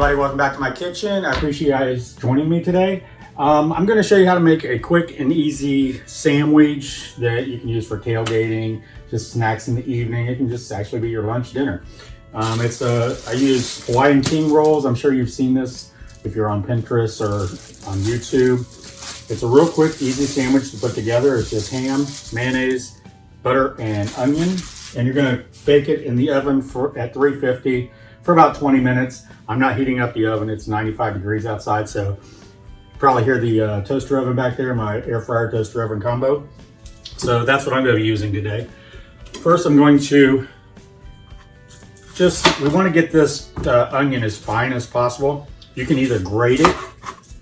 everybody, welcome back to my kitchen. I appreciate you guys joining me today. I'm going to show you how to make a quick and easy sandwich that you can use for tailgating, just snacks in the evening. It can just actually be your lunch dinner. I use Hawaiian king rolls. I'm sure you've seen this if you're on Pinterest or on YouTube. It's a real quick, easy sandwich to put together. It's just ham, mayonnaise, butter, and onion. And you're going to bake it in the oven at 350 for about 20 minutes. I'm not heating up the oven. It's 95 degrees outside, so you probably hear the toaster oven back there, my air fryer toaster oven combo. So that's what I'm going to be using today. First, I'm going to we want to get this onion as fine as possible. You can either grate it,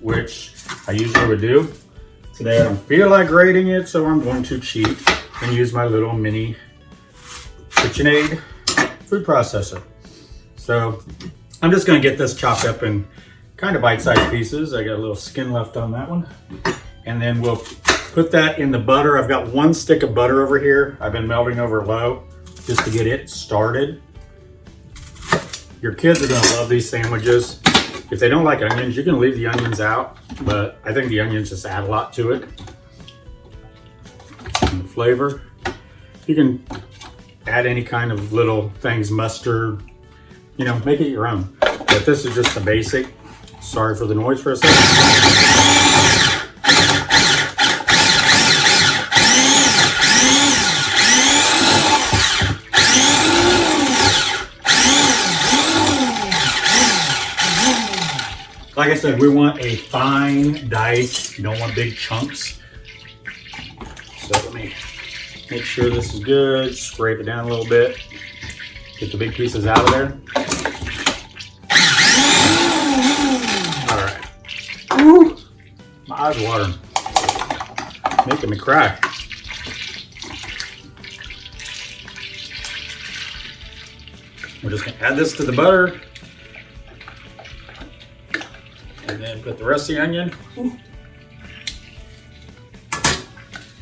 which I usually would do. Today I don't feel like grating it, so I'm going to cheat and use my little mini KitchenAid food processor. So I'm just going to get this chopped up in kind of bite-sized pieces. I got a little skin left on that one. And then we'll put that in the butter. I've got one stick of butter over here. I've been melting over low just to get it started. Your kids are going to love these sandwiches. If they don't like onions, you can leave the onions out, but I think the onions just add a lot to it. And the flavor. You can add any kind of little things, mustard, you know, make it your own. But this is just the basic. Sorry for the noise for a second. Like I said, we want a fine dice. You don't want big chunks. So let me make sure this is good. Scrape it down a little bit. Get the big pieces out of there. All right. Woo! My eyes are watering. Making me cry. We're just gonna add this to the butter. And then put the rest of the onion.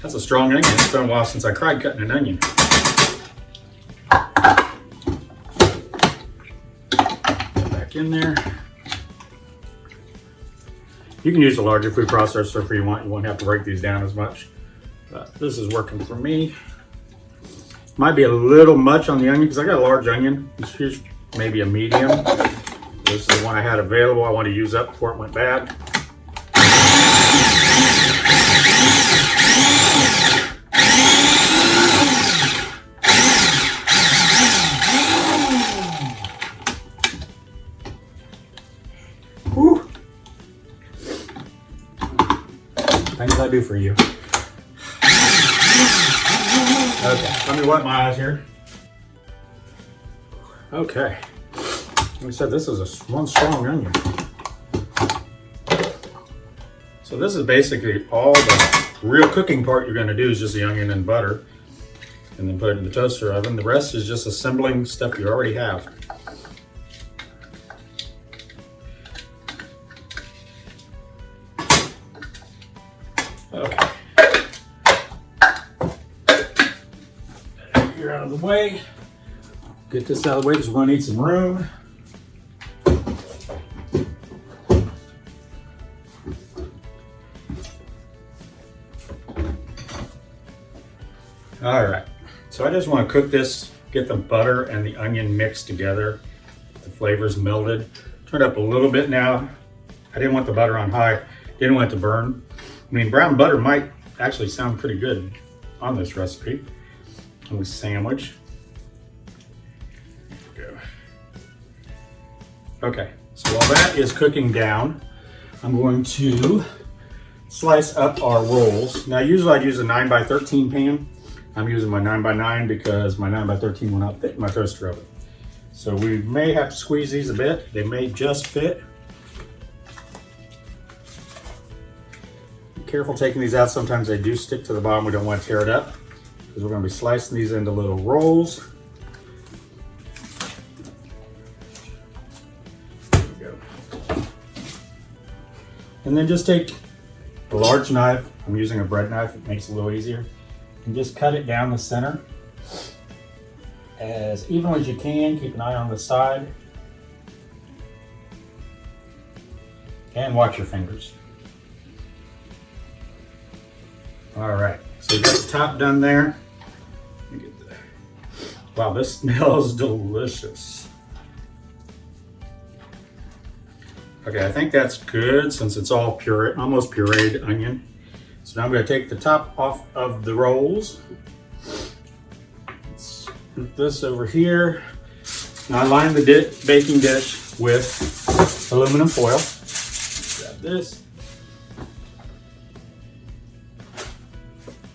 That's a strong onion. It's been a while since I tried cutting an onion. Put back in there. You can use a larger food processor if you want. You won't have to break these down as much. But this is working for me. Might be a little much on the onion because I got a large onion. Here's maybe a medium. This is the one I had available. I want to use up before it went bad. Whew. Things I do for you. Okay, let me wipe my eyes here. Okay. Like I said, this is one strong onion. So this is basically all the real cooking part you're going to do is just the onion and butter. And then put it in the toaster oven. The rest is just assembling stuff you already have. Okay. You're out of the way. Get this out of the way because we're going to need some room. All right, so I just want to cook this, get the butter and the onion mixed together, the flavors melded. Turn it up a little bit now. I didn't want the butter on high, didn't want it to burn. I mean, brown butter might actually sound pretty good on this recipe, on this sandwich. There we go. Okay, so while that is cooking down, I'm going to slice up our rolls. Now, usually I'd use a 9x13 pan. I'm using my 9x9 because my 9x13 will not fit in my toaster oven. So we may have to squeeze these a bit. They may just fit. Be careful taking these out. Sometimes they do stick to the bottom. We don't want to tear it up because we're going to be slicing these into little rolls. There we go. And then just take a large knife. I'm using a bread knife. It makes it a little easier. And just cut it down the center as evenly as you can. Keep an eye on the side. And watch your fingers. All right, so you got the top done there. Wow, this smells delicious. Okay, I think that's good since it's all puree, almost pureed onion. So now I'm going to take the top off of the rolls. Let's put this over here. Now I line the baking dish with aluminum foil. Grab this.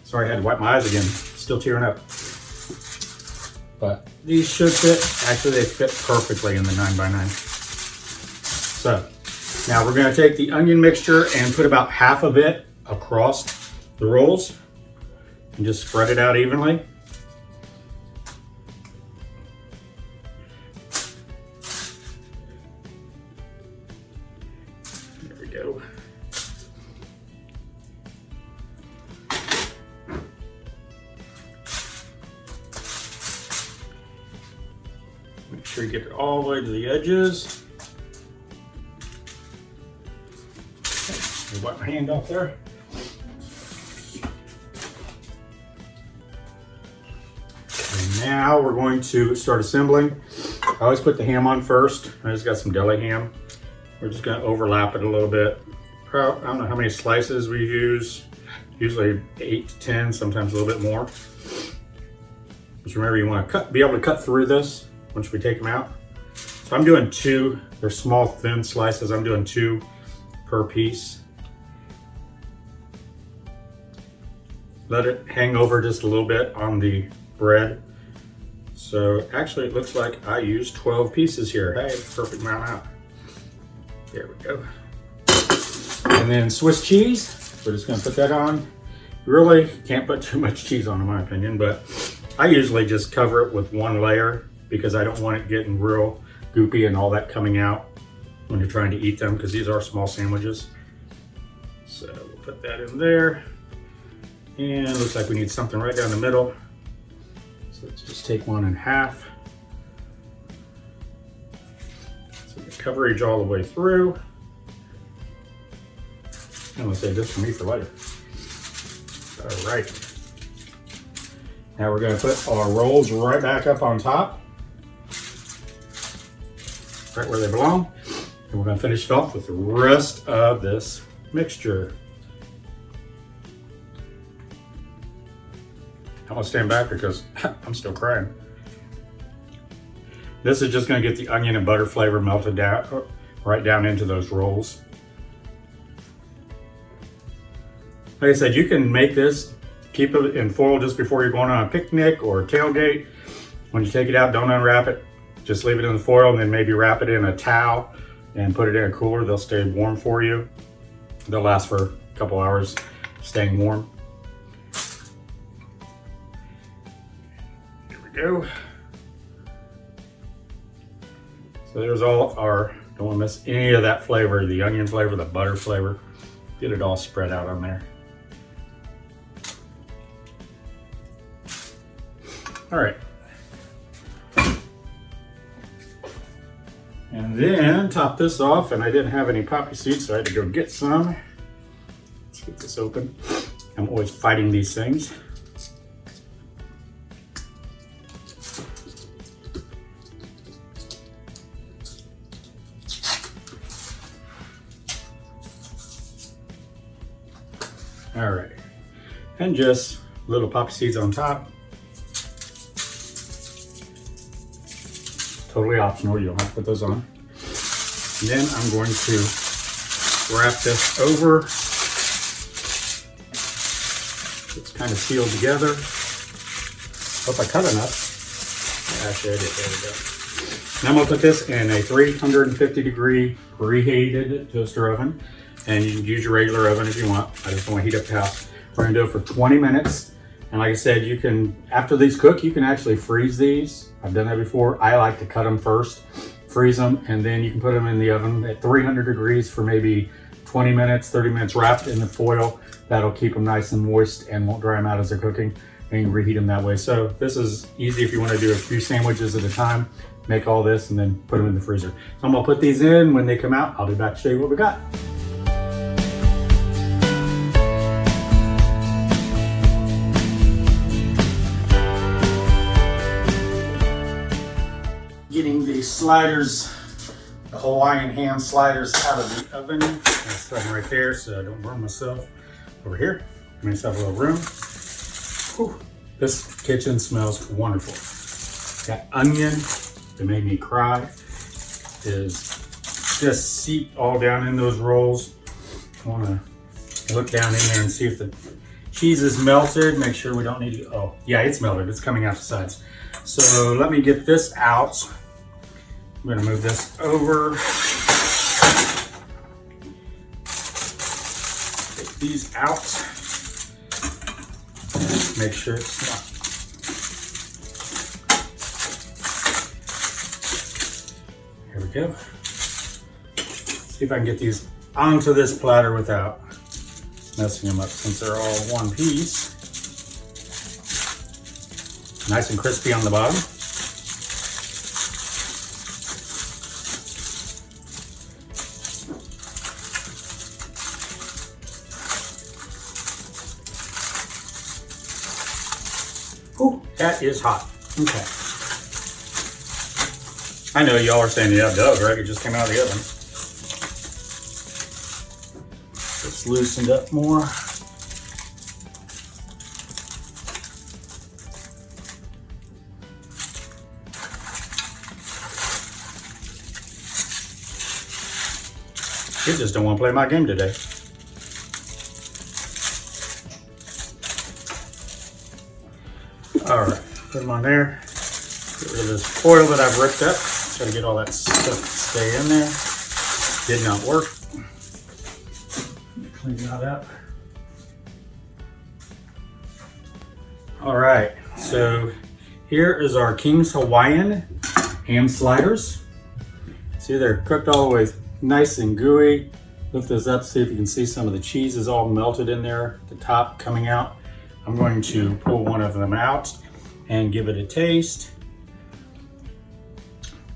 Sorry, I had to wipe my eyes again. Still tearing up. But these should fit. Actually, they fit perfectly in the 9x9. So now we're going to take the onion mixture and put about half of it across the rolls and just spread it out evenly. There we go. Make sure you get it all the way to the edges. Okay, wipe my hand off there. And now we're going to start assembling. I always put the ham on first. I just got some deli ham. We're just going to overlap it a little bit. I don't know how many slices we use. Usually 8 to 10, sometimes a little bit more. Just remember, you want to be able to cut through this once we take them out. So I'm doing 2. They're small, thin slices. I'm doing 2 per piece. Let it hang over just a little bit on the bread. So actually it looks like I used 12 pieces here. Hey, perfect amount out. There we go. And then Swiss cheese. We're just gonna put that on. You really can't put too much cheese on in my opinion, but I usually just cover it with 1 layer because I don't want it getting real goopy and all that coming out when you're trying to eat them, because these are small sandwiches. So we'll put that in there. And it looks like we need something right down the middle. So let's just take 1 in half. So the coverage all the way through. I'm gonna save this for me for later. All right. Now we're gonna put our rolls right back up on top. Right where they belong. And we're gonna finish it off with the rest of this mixture. I'm gonna stand back because I'm still crying. This is just gonna get the onion and butter flavor melted down, right down into those rolls. Like I said, you can make this, keep it in foil just before you're going on a picnic or a tailgate. When you take it out, don't unwrap it. Just leave it in the foil and then maybe wrap it in a towel and put it in a cooler. They'll stay warm for you. They'll last for a couple hours staying warm. Go. So there's all our, don't want to miss any of that flavor, the onion flavor, the butter flavor. Get it all spread out on there. All right. And then top this off, and I didn't have any poppy seeds, so I had to go get some. Let's get this open. I'm always fighting these things. All right, and just little poppy seeds on top. Totally optional, you don't have to put those on. And then I'm going to wrap this over. It's kind of sealed together. Hope I cut enough. Actually, I did. There we go. Now I'm gonna put this in a 350-degree preheated toaster oven. And you can use your regular oven if you want. I just want to heat up the house. We're gonna do it for 20 minutes. And like I said, you can, after these cook, you can actually freeze these. I've done that before. I like to cut them first, freeze them, and then you can put them in the oven at 300 degrees for maybe 20 minutes, 30 minutes wrapped in the foil. That'll keep them nice and moist and won't dry them out as they're cooking. and you can reheat them that way. So this is easy if you want to do a few sandwiches at a time. Make all this and then put them in the freezer. So I'm gonna put these in. When they come out, I'll be back to show you what we got. Getting the sliders, the Hawaiian ham sliders out of the oven. I set them right there so I don't burn myself. Over here, give myself a little room. Whew. This kitchen smells wonderful. Got onion that made me cry. Is just seeped all down in those rolls. I want to look down in there and see if the cheese is melted. Make sure we don't need to, oh yeah, it's melted. It's coming out the sides. So let me get this out. I'm gonna move this over. Take these out. Make sure it's not. Here we go. See if I can get these onto this platter without messing them up, since they're all one piece. Nice and crispy on the bottom. Ooh, that is hot. Okay. I know y'all are saying, yeah, duh, Greg, it just came out of the oven. It's loosened up more. You just don't want to play my game today. All right, put them on there. Get rid of this foil that I've ripped up. Try to get all that stuff to stay in there. Did not work. Clean that up. All right, so here is our King's Hawaiian ham sliders. See, they're cooked all the way nice and gooey. Lift this up, see if you can see some of the cheese is all melted in there, the top coming out. I'm going to pull one of them out and give it a taste.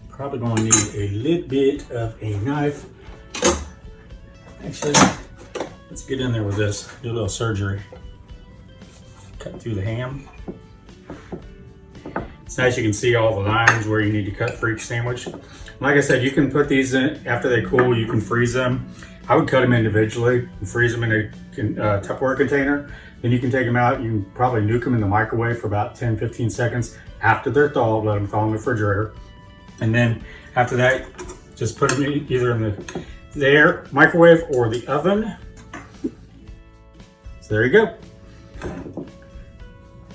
Probably going to need a little bit of a knife. Actually, let's get in there with this, do a little surgery. Cut through the ham. It's nice you can see all the lines where you need to cut for each sandwich. Like I said, you can put these in, after they cool, you can freeze them. I would cut them individually and freeze them in a Tupperware container. Then you can take them out. You can probably nuke them in the microwave for about 10-15 seconds. After they're thawed, let them thaw in the refrigerator. And then after that, just put them either in the air microwave or the oven. So there you go.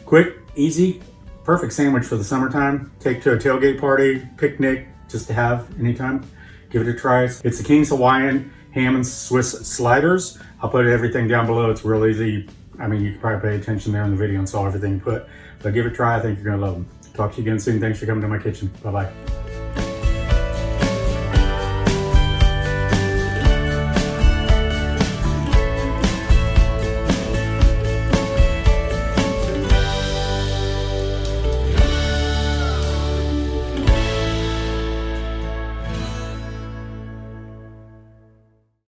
Quick, easy, perfect sandwich for the summertime. Take to a tailgate party, picnic, just to have anytime. Give it a try. It's the King's Hawaiian ham and Swiss sliders. I'll put everything down below. It's real easy. I mean, you can probably pay attention there in the video and saw everything you put. But give it a try. I think you're gonna love them. Talk to you again soon. Thanks for coming to my kitchen. Bye-bye.